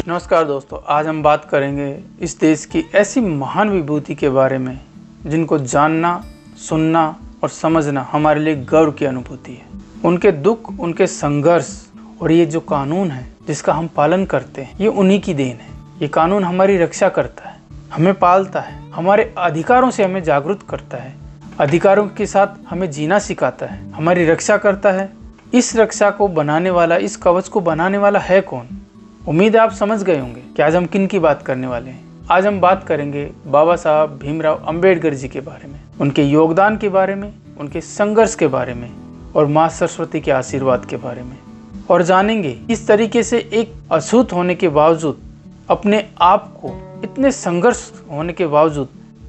नमस्कार दोस्तों, आज हम बात करेंगे इस देश की ऐसी महान विभूति के बारे में जिनको जानना, सुनना और समझना हमारे लिए गर्व की अनुभूति है। उनके दुख, उनके संघर्ष और ये जो कानून है जिसका हम पालन करते हैं, ये उन्हीं की देन है। ये कानून हमारी रक्षा करता है, हमें पालता है, हमारे अधिकारों से हमें जागरूक करता है, अधिकारों के साथ हमें जीना सिखाता है, हमारी रक्षा करता है। इस रक्षा को बनाने वाला, इस कवच को बनाने वाला है कौन? उम्मीद है आप समझ गए होंगे कि आज हम किन की बात करने वाले हैं। आज हम बात करेंगे बाबा साहब भीमराव अंबेडकर जी के बारे में, उनके योगदान के बारे में, उनके संघर्ष के बारे में और माँ सरस्वती के आशीर्वाद के बारे में, और जानेंगे किस तरीके से एक अछूत होने के बावजूद, अपने आप को इतने संघर्ष होने के बावजूद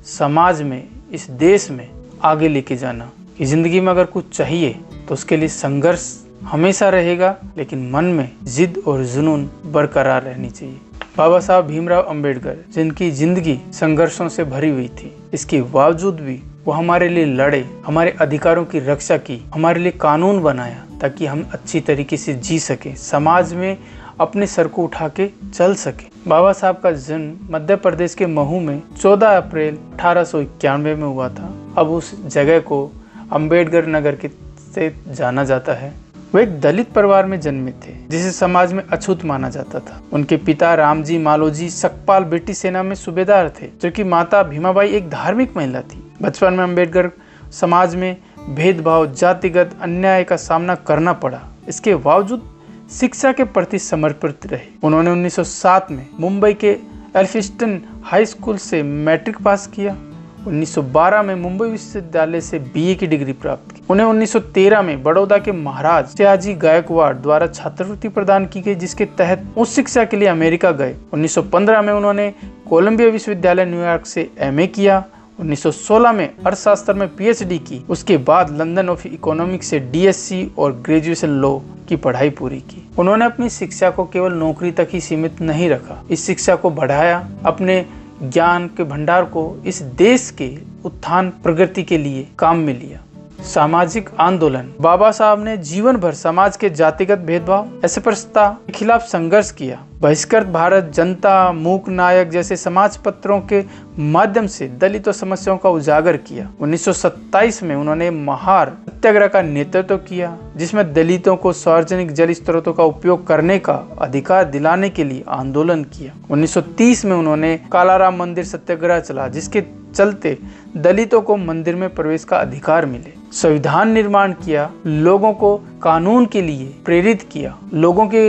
समाज में, इस देश में आगे लेके जाना। कि जिंदगी में अगर कुछ चाहिए तो उसके लिए संघर्ष हमेशा रहेगा, लेकिन मन में जिद और जुनून बरकरार रहनी चाहिए। बाबा साहब भीमराव अंबेडकर, जिनकी जिंदगी संघर्षों से भरी हुई थी, इसके बावजूद भी वो हमारे लिए लड़े, हमारे अधिकारों की रक्षा की, हमारे लिए कानून बनाया ताकि हम अच्छी तरीके से जी सके, समाज में अपने सर को उठा के चल सके। बाबा साहब का जन्म मध्य प्रदेश के महू में 14 अप्रैल 1891 में हुआ था। अब उस जगह को अंबेडकर नगर के से जाना जाता है। वो एक दलित परिवार में जन्मे थे जिसे समाज में अछूत माना जाता था। उनके पिता रामजी मालोजी सकपाल ब्रिटिश सेना में सूबेदार थे, जबकि माता भीमाबाई एक धार्मिक महिला थी। बचपन में अंबेडकर समाज में भेदभाव, जातिगत अन्याय का सामना करना पड़ा। इसके बावजूद शिक्षा के प्रति समर्पित रहे। उन्होंने 1907 में मुंबई के एल्फिंस्टन हाई स्कूल से मैट्रिक पास किया। 1912 में मुंबई विश्वविद्यालय से बीए की डिग्री प्राप्त की। उन्हें 1913 में बड़ौदा के महाराज सयाजी गायकवाड़ द्वारा छात्रवृत्ति प्रदान की गई, जिसके तहत उच्च शिक्षा के लिए अमेरिका गए। 1915 में उन्होंने कोलंबिया विश्वविद्यालय न्यूयॉर्क से एमए किया। 1916 में अर्थशास्त्र में पीएचडी की। उसके बाद लंदन ऑफ इकोनॉमिक्स से डीएससी और ग्रेजुएशन लॉ की पढ़ाई पूरी की। उन्होंने अपनी शिक्षा को केवल नौकरी तक ही सीमित नहीं रखा, इस शिक्षा को बढ़ाया, अपने ज्ञान के भंडार को इस देश के उत्थान प्रगति के लिए काम में लिया। सामाजिक आंदोलन, बाबा साहब ने जीवन भर समाज के जातिगत भेदभाव, अस्पृश्यता के खिलाफ संघर्ष किया। बहिष्कृत भारत जनता, मूक नायक जैसे समाज पत्रों के माध्यम से दलितों समस्याओं का उजागर किया। 1927 में उन्होंने महार सत्याग्रह का नेतृत्व किया, जिसमें दलितों को सार्वजनिक जल स्रोतों का उपयोग करने का अधिकार दिलाने के लिए आंदोलन किया। 1930 में उन्होंने कालाराम मंदिर सत्याग्रह चला, जिसके चलते दलितों को मंदिर में प्रवेश का अधिकार मिले। संविधान निर्माण किया, लोगों को कानून के लिए प्रेरित किया, लोगों के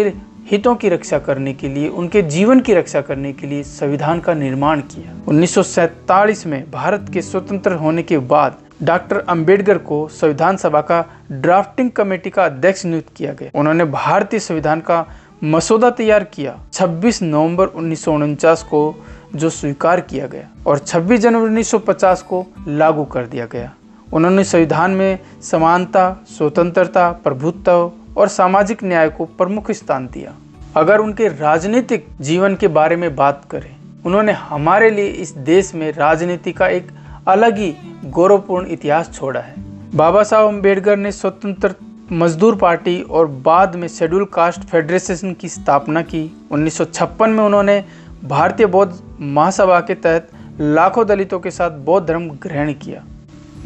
हितों की रक्षा करने के लिए, उनके जीवन की रक्षा करने के लिए संविधान का निर्माण किया। 1947 में भारत के स्वतंत्र होने के बाद डॉक्टर अंबेडकर को संविधान सभा का ड्राफ्टिंग कमेटी का अध्यक्ष नियुक्त किया गया। उन्होंने भारतीय संविधान का मसौदा तैयार किया। 26 नवंबर 1949 को जो स्वीकार किया गया और 26 जनवरी 1950 को लागू कर दिया गया। उन्होंने संविधान में समानता, स्वतंत्रता, प्रभुत्व और सामाजिक न्याय को प्रमुख स्थान दिया। अगर उनके राजनीतिक जीवन के बारे में बात करें, उन्होंने हमारे लिए इस देश में राजनीति का एक अलग ही गौरवपूर्ण इतिहास छोड़ा है। बाबा साहब अम्बेडकर ने स्वतंत्र मजदूर पार्टी और बाद में शेड्यूल कास्ट फेडरेशन की स्थापना की। 1956 में उन्होंने भारतीय बौद्ध महासभा के तहत लाखों दलितों के साथ बौद्ध धर्म ग्रहण किया।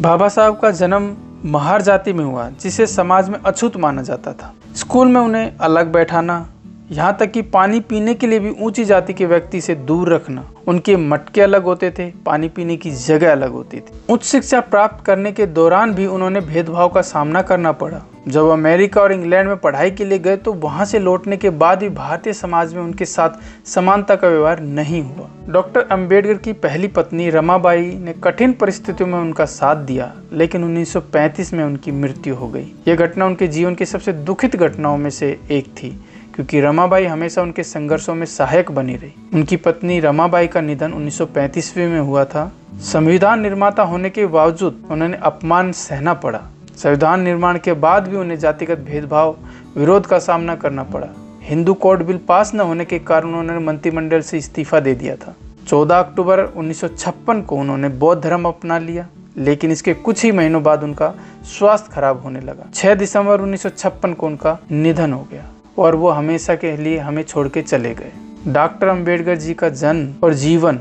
बाबा साहब का जन्म महार जाति में हुआ, जिसे समाज में अछूत माना जाता था। स्कूल में उन्हें अलग बैठाना, यहाँ तक कि पानी पीने के लिए भी ऊंची जाति के व्यक्ति से दूर रखना। उनके मटके अलग होते थे, पानी पीने की जगह अलग होती थी। उच्च शिक्षा प्राप्त करने के दौरान भी उन्होंने भेदभाव का सामना करना पड़ा। जब अमेरिका और इंग्लैंड में पढ़ाई के लिए गए तो वहां से लौटने के बाद भी भारतीय समाज में उनके साथ समानता का व्यवहार नहीं हुआ। डॉक्टर अंबेडकर की पहली पत्नी रमाबाई ने कठिन परिस्थितियों में उनका साथ दिया, लेकिन 1935 में उनकी मृत्यु हो गई। यह घटना उनके जीवन की सबसे दुखित घटनाओं में से एक थी, क्योंकि रमाबाई हमेशा उनके संघर्षों में सहायक बनी रही। उनकी पत्नी रमाबाई का निधन 1935 में हुआ था। संविधान निर्माता होने के बावजूद उन्होंने अपमान सहना पड़ा। संविधान निर्माण के बाद भी उन्हें जातिगत भेदभाव, विरोध का सामना करना पड़ा। हिंदू कोड बिल पास न होने के कारण उन्होंने मंत्रिमंडल से इस्तीफा दे दिया था। 14 अक्टूबर 1956 को उन्होंने बौद्ध धर्म अपना लिया, लेकिन इसके कुछ ही महीनों बाद उनका स्वास्थ्य खराब होने लगा। 6 दिसंबर 1956 को उनका निधन हो गया और वो हमेशा के लिए हमें छोड़ के चले गए। डॉक्टर अंबेडकर जी का जन्म और जीवन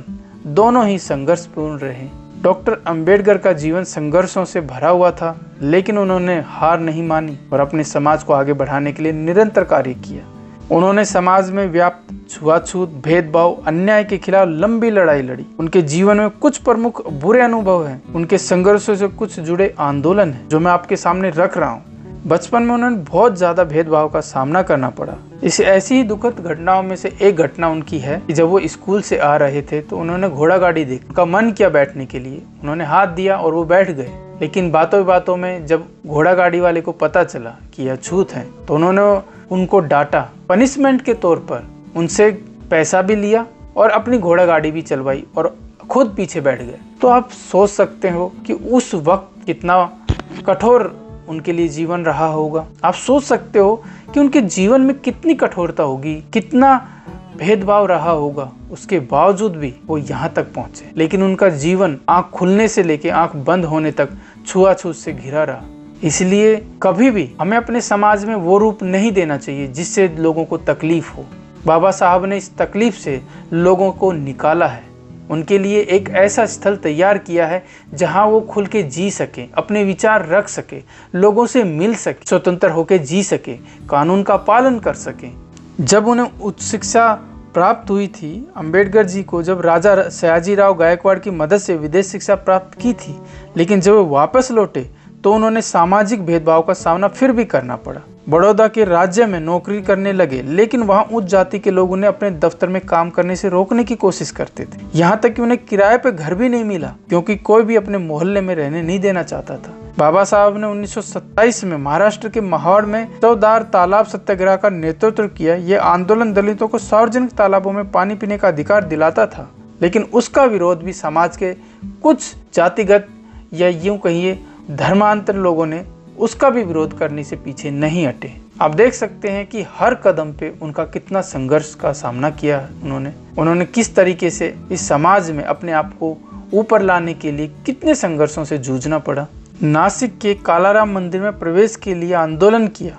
दोनों ही संघर्षपूर्ण रहे। डॉक्टर अंबेडकर का जीवन संघर्षों से भरा हुआ था, लेकिन उन्होंने हार नहीं मानी और अपने समाज को आगे बढ़ाने के लिए निरंतर कार्य किया। उन्होंने समाज में व्याप्त छुआछूत, भेदभाव, अन्याय के खिलाफ लंबी लड़ाई लड़ी। उनके जीवन में कुछ प्रमुख बुरे अनुभव हैं। उनके संघर्षों से कुछ जुड़े आंदोलन हैं जो मैं आपके सामने रख रहा हूँ। बचपन में उन्होंने बहुत ज्यादा भेदभाव का सामना करना पड़ा। इस ऐसी ही दुखद घटनाओं में से एक घटना उनकी है कि जब वो स्कूल से आ रहे थे तो उन्होंने घोड़ा गाड़ी देखी। उनका मन किया बैठने के लिए, उन्होंने हाथ दिया और वो बैठ गए। लेकिन बातों बातों में जब घोड़ा गाड़ी वाले को पता चला कि यह अछूत है तो उन्होंने उनको डांटा। पनिशमेंट के तौर पर उनसे पैसा भी लिया और अपनी घोड़ा गाड़ी भी चलवाई और खुद पीछे बैठ गए। तो आप सोच सकते हो कि उस वक्त कितना कठोर उनके लिए जीवन रहा होगा। आप सोच सकते हो कि उनके जीवन में कितनी कठोरता होगी, कितना भेदभाव रहा होगा। उसके बावजूद भी वो यहाँ तक पहुंचे। लेकिन उनका जीवन आंख खुलने से लेके आंख बंद होने तक छुआछूत से घिरा रहा। इसलिए कभी भी हमें अपने समाज में वो रूप नहीं देना चाहिए जिससे लोगों को तकलीफ हो। बाबा साहब ने इस तकलीफ से लोगों को निकाला है। उनके लिए एक ऐसा स्थल तैयार किया है जहां वो खुल के जी सके, अपने विचार रख सके, लोगों से मिल सके, स्वतंत्र होकर जी सके, कानून का पालन कर सके। जब उन्हें उच्च शिक्षा प्राप्त हुई थी, अंबेडकर जी को जब राजा सयाजीराव गायकवाड़ की मदद से विदेश शिक्षा प्राप्त की थी, लेकिन जब वे वापस लौटे तो उन्होंने सामाजिक भेदभाव का सामना फिर भी करना पड़ा। बड़ौदा के राज्य में नौकरी करने लगे, लेकिन वहां उच्च जाति के लोग उन्हें अपने दफ्तर में काम करने से रोकने की कोशिश करते थे। यहाँ तक कि उन्हें किराए पे घर भी नहीं मिला, क्योंकि कोई भी अपने मोहल्ले में रहने नहीं देना चाहता था। बाबा साहब ने 1927 में महाराष्ट्र के महाड़ में चौदार तालाब सत्याग्रह का नेतृत्व किया। ये आंदोलन दलितों को सार्वजनिक तालाबों में पानी पीने का अधिकार दिलाता था, लेकिन उसका विरोध भी समाज के कुछ जातिगत या यूं कहिए धर्मांतर लोगों ने उसका भी विरोध करने से पीछे नहीं हटे। आप देख सकते हैं कि हर कदम पे उनका कितना संघर्ष का सामना किया है। उन्होंने किस तरीके से इस समाज में अपने आप को ऊपर लाने के लिए कितने संघर्षों से जूझना पड़ा। नासिक के कालाराम मंदिर में प्रवेश के लिए आंदोलन किया।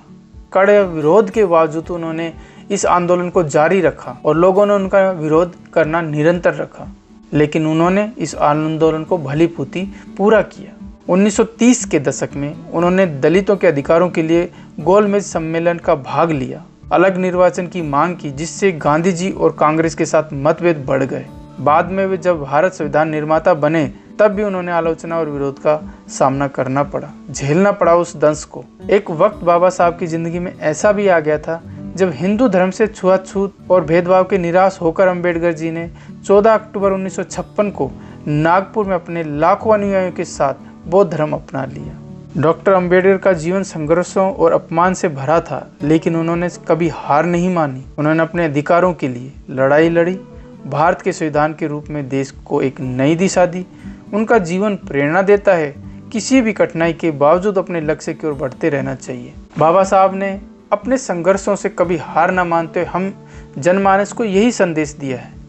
कड़े विरोध के बावजूद उन्होंने इस आंदोलन को जारी रखा और लोगों ने उनका विरोध करना निरंतर रखा, लेकिन उन्होंने इस आंदोलन को भली भांति पूरा किया। 1930 के दशक में उन्होंने दलितों के अधिकारों के लिए गोलमेज सम्मेलन का भाग लिया, अलग निर्वाचन की मांग की, जिससे गांधी जी और कांग्रेस के साथ मतभेद बढ़ गए। बाद में वे जब भारत संविधान निर्माता बने तब भी उन्होंने आलोचना और विरोध का सामना करना पड़ा, झेलना पड़ा उस दंश को। एक वक्त बाबा साहब की जिंदगी में ऐसा भी आ गया था जब हिंदू धर्म से छुआछूत और भेदभाव के निराश होकर अंबेडकर जी ने 14 अक्टूबर 1956 को नागपुर में अपने लाखों अनुयायियों के साथ बौद्ध धर्म अपना लिया। डॉक्टर अंबेडकर का जीवन संघर्षों और अपमान से भरा था, लेकिन उन्होंने कभी हार नहीं मानी। उन्होंने अपने अधिकारों के लिए लड़ाई लड़ी, भारत के संविधान के रूप में देश को एक नई दिशा दी। उनका जीवन प्रेरणा देता है, किसी भी कठिनाई के बावजूद अपने लक्ष्य की ओर बढ़ते रहना चाहिए। बाबा साहब ने अपने संघर्षों से कभी हार न मानते हम जनमानस को यही संदेश दिया है।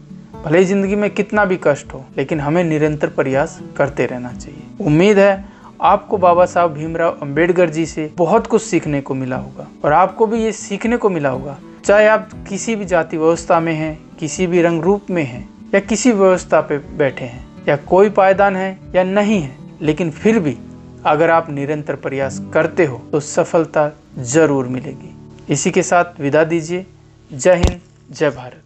भले ही जिंदगी में कितना भी कष्ट हो, लेकिन हमें निरंतर प्रयास करते रहना चाहिए। उम्मीद है आपको बाबा साहब भीमराव अंबेडकर जी से बहुत कुछ सीखने को मिला होगा और आपको भी ये सीखने को मिला होगा, चाहे आप किसी भी जाति व्यवस्था में हैं, किसी भी रंग रूप में हैं या किसी व्यवस्था पे बैठे हैं या कोई पायदान है या नहीं है, लेकिन फिर भी अगर आप निरंतर प्रयास करते हो तो सफलता जरूर मिलेगी। इसी के साथ विदा दीजिए। जय हिंद, जय भारत।